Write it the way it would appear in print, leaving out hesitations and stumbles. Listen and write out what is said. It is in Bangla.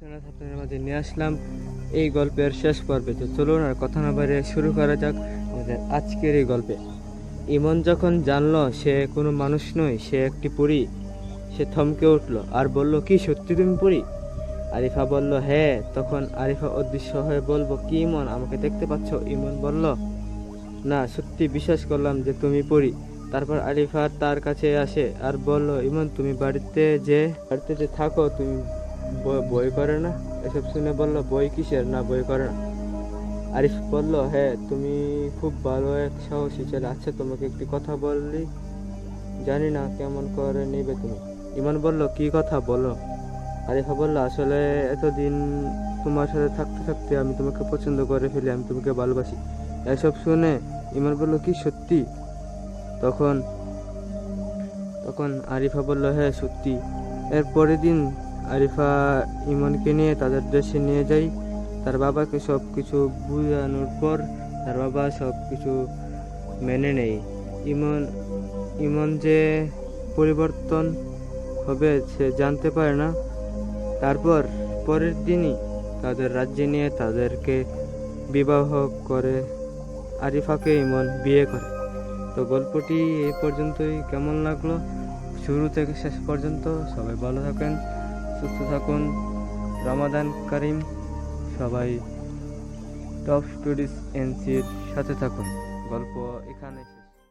আপনাদের মাঝে নিয়ে আসলাম এই গল্পের শেষ পর্বে। তো চলুন আর কথা না বাড়িয়ে শুরু করা যাক আমাদের আজকের এই গল্পে। ইমন যখন জানলো সে কোনো মানুষ নয়, সে একটি পরী, সে থমকে উঠল আর বলল, কি সত্যি তুমি পরী? আরিফা বলল, হ্যাঁ। তখন আরিফা অদৃশ্য হয়ে বলবো, কি ইমন, আমাকে দেখতে পাচ্ছ? ইমন বলল, না, সত্যি বিশ্বাস করলাম যে তুমি পরী। তারপর আরিফা তার কাছে আসে আর বলল, ইমন, তুমি বাড়িতে যে থাকো, তুমি বই করে না? এসব শুনে বলল, বই কিসের? না, বই করে না। আরিফ বলল, হ্যাঁ, তুমি খুব ভালো এক সাহসী ছেলে। আচ্ছা, তোমাকে একটি কথা বললি, জানি না কেমন করে নেবে তুমি। ইমন বলল, কি কথা বলো? আরিফা বলল, আসলে এতদিন তোমার সাথে থাকতে থাকতে আমি তোমাকে পছন্দ করে ফেলি, আমি তোমাকে ভালোবাসি। এসব শুনে ইমন বলল, কি সত্যি? তখন তখন আরিফা বলল, হ্যাঁ, সত্যি। এর পরের দিন আরিফা ইমনকে নিয়ে তাদের দেশে নিয়ে যায়। তার বাবাকে সব কিছু বুঝানোর পর তার বাবা সব কিছু মেনে নেয়। ইমন ইমন যে পরিবর্তন হবে সে জানতে পারে না। তারপর পরের দিনই তাদের রাজ্যে নিয়ে তাদেরকে বিবাহ করে। আরিফাকে ইমন বিয়ে করে। তো গল্পটি এই পর্যন্তই। কেমন লাগলো শুরু থেকে শেষ পর্যন্ত? সবাই ভালো থাকেন, সুস্থ থাকুন। রমাদান কারিম। সবাই টপ স্টুডিজ এনসির সাথে থাকুন। গল্প এখানে।